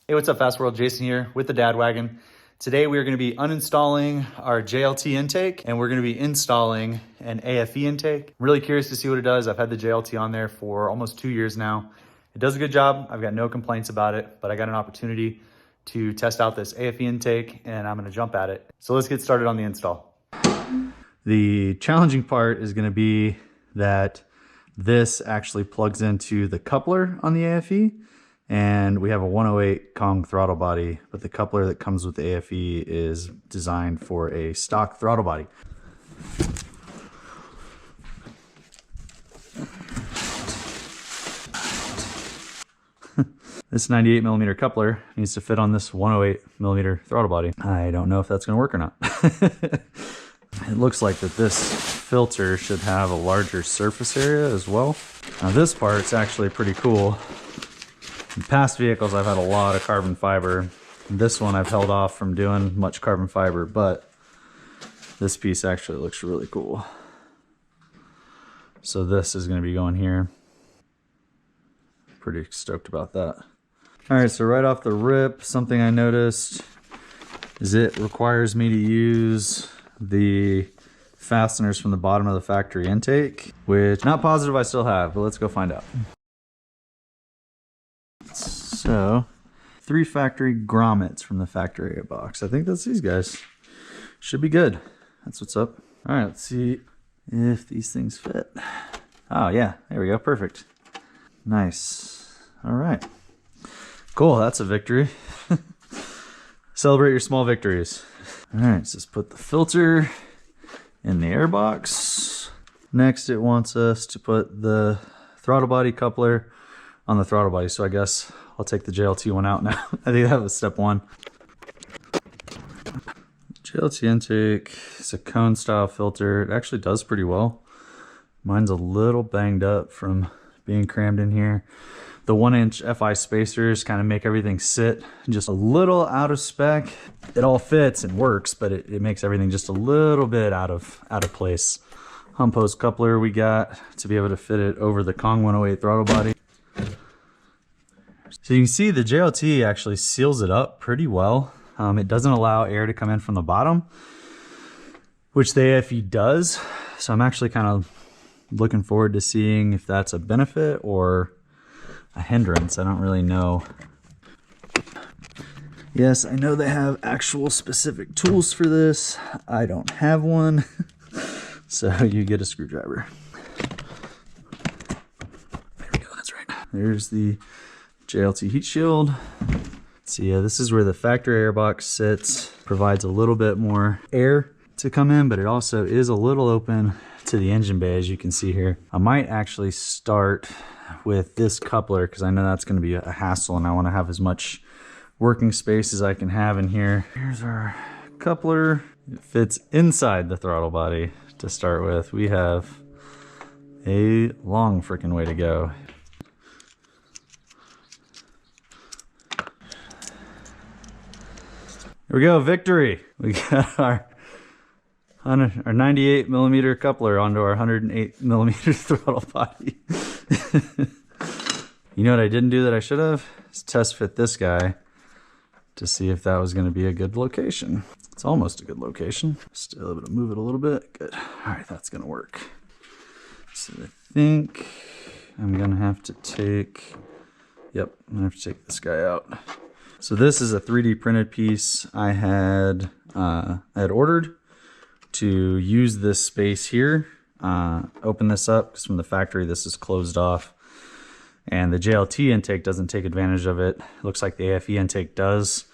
Hey, what's up, Fast World? Jason here with the Dad Wagon. Today we are going to be uninstalling our JLT intake and we're going to be installing an aFe intake. I'm really curious to see what it does. I've had the JLT on there for almost 2 years now. It does a good job. I've got no complaints about it, but I got an opportunity to test out this aFe intake and I'm going to jump at it. So let's get started on the install. The challenging part is going to be that this actually plugs into the coupler on the aFe. And we have a 108 Kong throttle body, but the coupler that comes with the aFe is designed for a stock throttle body. This 98mm coupler needs to fit on this 108mm throttle body. I don't know if that's going to work or not. It looks like that this filter should have a larger surface area as well. Now this part's actually pretty cool. In past vehicles, I've had a lot of carbon fiber. This one I've held off from doing much carbon fiber, but this piece actually looks really cool. So this is going to be going here. Pretty stoked about that. All right, so right off the rip, something I noticed is it requires me to use the fasteners from the bottom of the factory intake, which not positive I still have, but let's go find out. So, 3 factory grommets from the factory box. I think that's these guys. Should be good. That's what's up. All right, let's see if these things fit. Oh yeah, there we go, perfect. Nice. All right. Cool, that's a victory. Celebrate your small victories. All right, so let's put the filter in the air box. Next, it wants us to put the throttle body coupler on the throttle body, so I guess I'll take the JLT one out now. I think that was step 1. JLT intake is a cone style filter. It actually does pretty well. Mine's a little banged up from being crammed in here. The 1-inch FI spacers kind of make everything sit just a little out of spec. It all fits and works, but it makes everything just a little bit out of place. Hump hose coupler we got to be able to fit it over the Kong 108 throttle body. So you can see the JLT actually seals it up pretty well. It doesn't allow air to come in from the bottom, which the aFe does. So I'm actually kind of looking forward to seeing if that's a benefit or a hindrance. I don't really know. Yes, I know they have actual specific tools for this. I don't have one. So you get a screwdriver. There we go, that's right. There's the JLT heat shield. So yeah, this is where the factory air box sits. Provides a little bit more air to come in, but it also is a little open to the engine bay, as you can see here. I might actually start with this coupler because I know that's going to be a hassle and I want to have as much working space as I can have in here. Here's our coupler. It fits inside the throttle body to start with. We have a long freaking way to go. Here we go, victory! We got our 98mm coupler onto our 108mm throttle body. You know what I didn't do that I should have? Is test fit this guy to see if that was going to be a good location. It's almost a good location. Still able to move it a little bit. Good. All right, that's going to work. So I think I'm going to have to take, yep, I'm going to have to take this guy out. So this is a 3D printed piece I had ordered to use this space here. Open this up because from the factory this is closed off. And the JLT intake doesn't take advantage of it. Looks like the aFe intake does.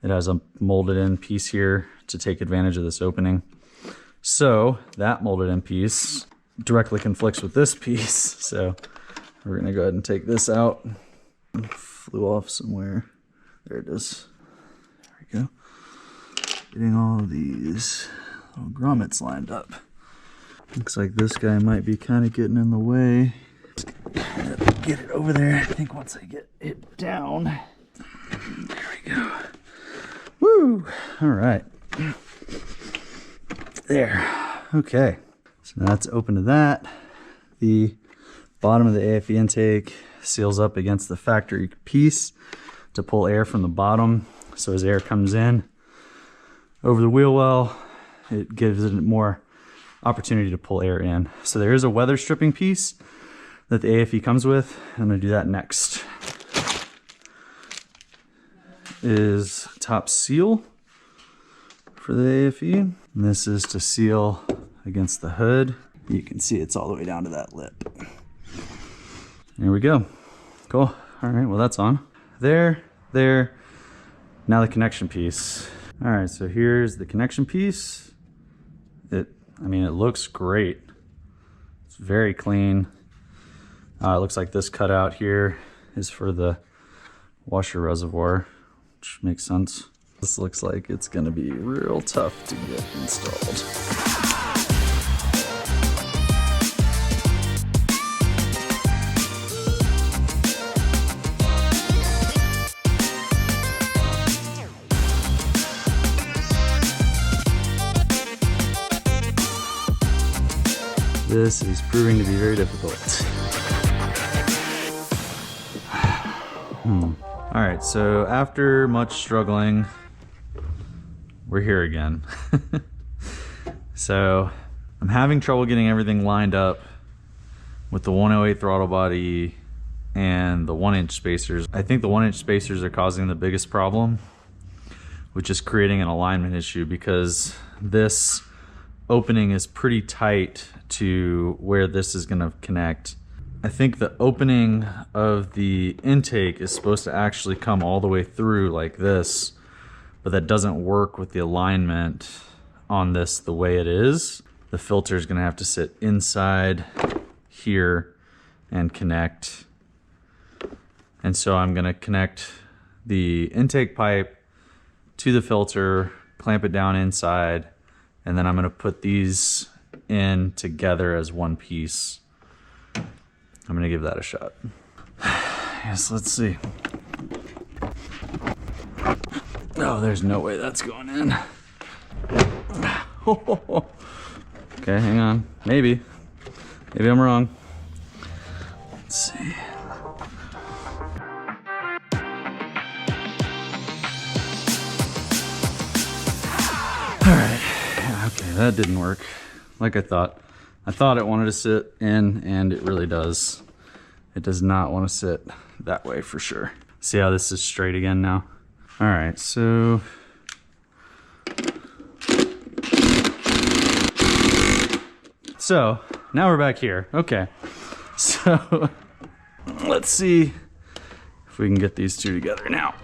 It has a molded in piece here to take advantage of this opening. So that molded in piece directly conflicts with this piece. So we're gonna go ahead and take this out. It flew off somewhere. There it is. There we go. Getting all of these little grommets lined up. Looks like this guy might be kind of getting in the way. Get it over there. I think once I get it down. There we go. Woo! All right. There. Okay. So that's open to that. The bottom of the aFe intake seals up against the factory piece. to pull air from the bottom. So as air comes in over the wheel well, it gives it more opportunity to pull air in. So there is a weather stripping piece that the aFe comes with. I'm gonna do that next. Is top seal for the aFe. And this is to seal against the hood. You can see it's all the way down to that lip. There we go. Cool. All right, well that's on. There. Now the connection piece. All right, so here's the connection piece. I mean, it looks great. It's very clean. It looks like this cutout here is for the washer reservoir, which makes sense. This looks like it's gonna be real tough to get installed. This is proving to be very difficult. All right, so after much struggling, we're here again. So I'm having trouble getting everything lined up with the 108 throttle body and the 1-inch spacers. I think the 1-inch spacers are causing the biggest problem, which is creating an alignment issue because this opening is pretty tight to where this is going to connect. I think the opening of the intake is supposed to actually come all the way through like this, but that doesn't work with the alignment on this the way it is. The filter is going to have to sit inside here and connect. And so I'm going to connect the intake pipe to the filter, clamp it down inside, and then I'm going to put these in together as one piece. I'm going to give that a shot. Yes, let's see. Oh, there's no way that's going in. Okay, hang on. Maybe I'm wrong. Let's see. All right. Yeah, okay, that didn't work like I thought. I thought it wanted to sit in, and it really does. It does not want to sit that way for sure. See how this is straight again now? All right, so now we're back here. Okay, so let's see if we can get these two together now.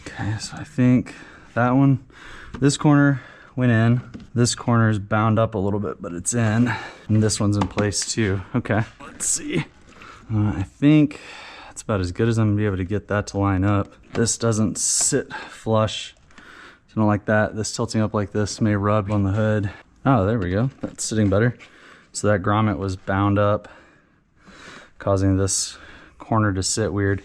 Okay, so I think that one, this corner went in. This corner is bound up a little bit, but it's in. And this one's in place too. Okay, let's see. I think that's about as good as I'm gonna be able to get that to line up. This doesn't sit flush. So I don't like that. This tilting up like this may rub on the hood. Oh, there we go. That's sitting better. So that grommet was bound up, causing this corner to sit weird.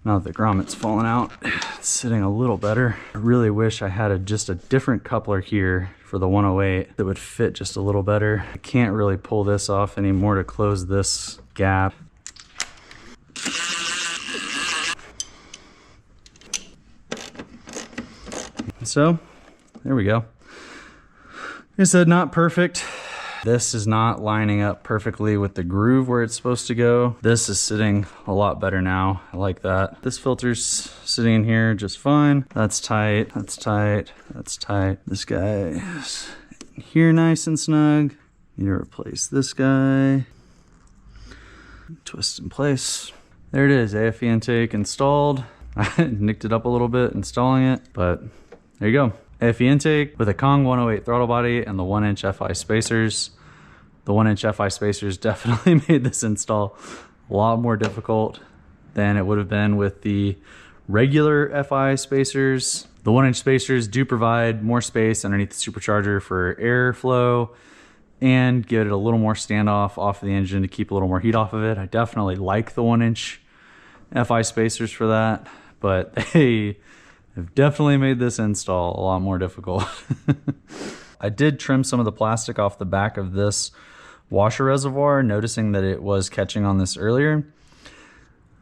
Now that the grommet's fallen out, it's sitting a little better. I really wish I had just a different coupler here for the 108 that would fit just a little better. I can't really pull this off anymore to close this gap. So, there we go. Like I said, not perfect. This is not lining up perfectly with the groove where it's supposed to go. This is sitting a lot better now. I like that. This filter's sitting in here just fine. That's tight, that's tight, that's tight. This guy is in here nice and snug. Need to replace this guy. Twist in place. There it is, aFe intake installed. I nicked it up a little bit installing it, but there you go. aFe intake with a Kong 108 throttle body and the 1-inch FI spacers. The 1-inch FI spacers definitely made this install a lot more difficult than it would have been with the regular FI spacers. The 1-inch spacers do provide more space underneath the supercharger for airflow and get it a little more standoff off of the engine to keep a little more heat off of it. I definitely like the 1-inch FI spacers for that, but they have definitely made this install a lot more difficult. I did trim some of the plastic off the back of this washer reservoir, noticing that it was catching on this earlier.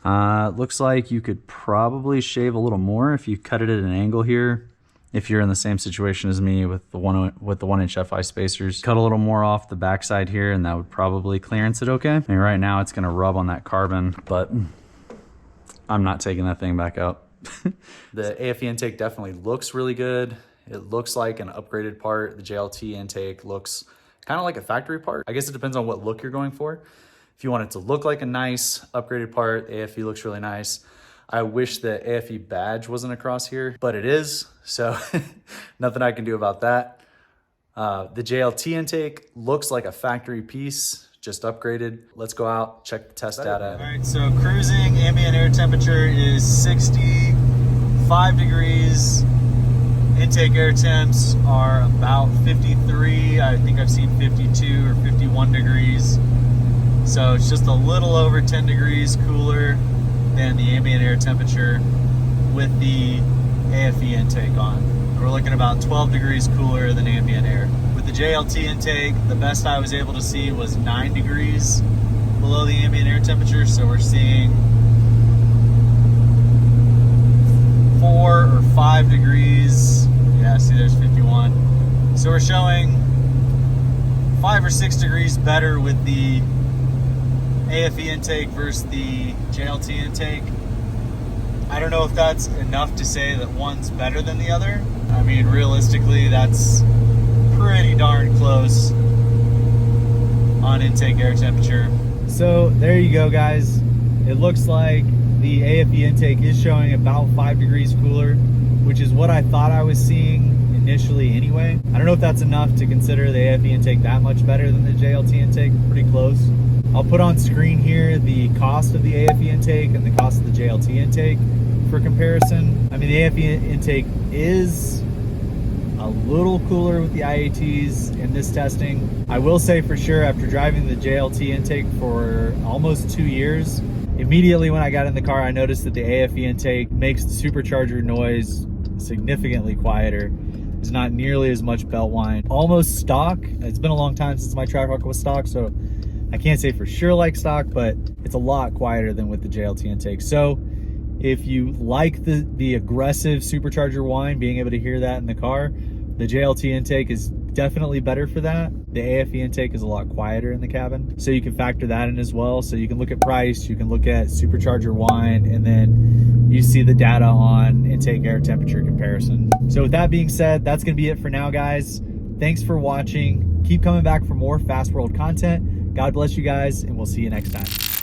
Looks like you could probably shave a little more if you cut it at an angle here. If you're in the same situation as me with the 1-inch FI spacers, cut a little more off the backside here, and that would probably clearance it okay. I mean, right now it's gonna rub on that carbon, but I'm not taking that thing back out. The aFe intake definitely looks really good. It looks like an upgraded part. The JLT intake looks kind of like a factory part. I guess it depends on what look you're going for. If you want it to look like a nice upgraded part, aFe looks really nice. I wish the aFe badge wasn't across here, but it is, so nothing I can do about that. The JLT intake looks like a factory piece, just upgraded. Let's go out, check the test data. All right, so cruising ambient air temperature is 65 degrees. Intake air temps are about 53. I think I've seen 52 or 51 degrees. So it's just a little over 10 degrees cooler than the ambient air temperature with the aFe intake on. We're looking about 12 degrees cooler than ambient air. With the JLT intake, the best I was able to see was 9 degrees below the ambient air temperature, so we're seeing 4 or 5 degrees. Yeah, see there's 51. So we're showing 5 or 6 degrees better with the aFe intake versus the JLT intake. I don't know if that's enough to say that one's better than the other. I mean, realistically, that's pretty darn close on intake air temperature. So there you go, guys. It looks like the aFe intake is showing about 5 degrees cooler, which is what I thought I was seeing initially anyway. I don't know if that's enough to consider the aFe intake that much better than the JLT intake. Pretty close. I'll put on screen here the cost of the aFe intake and the cost of the JLT intake for comparison. I mean, the aFe intake is a little cooler with the IATs in this testing. I will say for sure, after driving the JLT intake for almost 2 years, immediately when I got in the car, I noticed that the aFe intake makes the supercharger noise significantly quieter. There's not nearly as much belt whine. Almost stock. It's been a long time since my Trackhawk was stock, so I can't say for sure like stock, but it's a lot quieter than with the JLT intake. So if you like the aggressive supercharger whine, being able to hear that in the car, the JLT intake is definitely better for that. The aFe intake is a lot quieter in the cabin, so you can factor that in as well. So you can look at price, you can look at supercharger whine, and then you see the data on intake air temperature comparison. So with that being said, that's gonna be it for now, guys. Thanks for watching. Keep coming back for more Fast World content. God bless you guys, and we'll see you next time.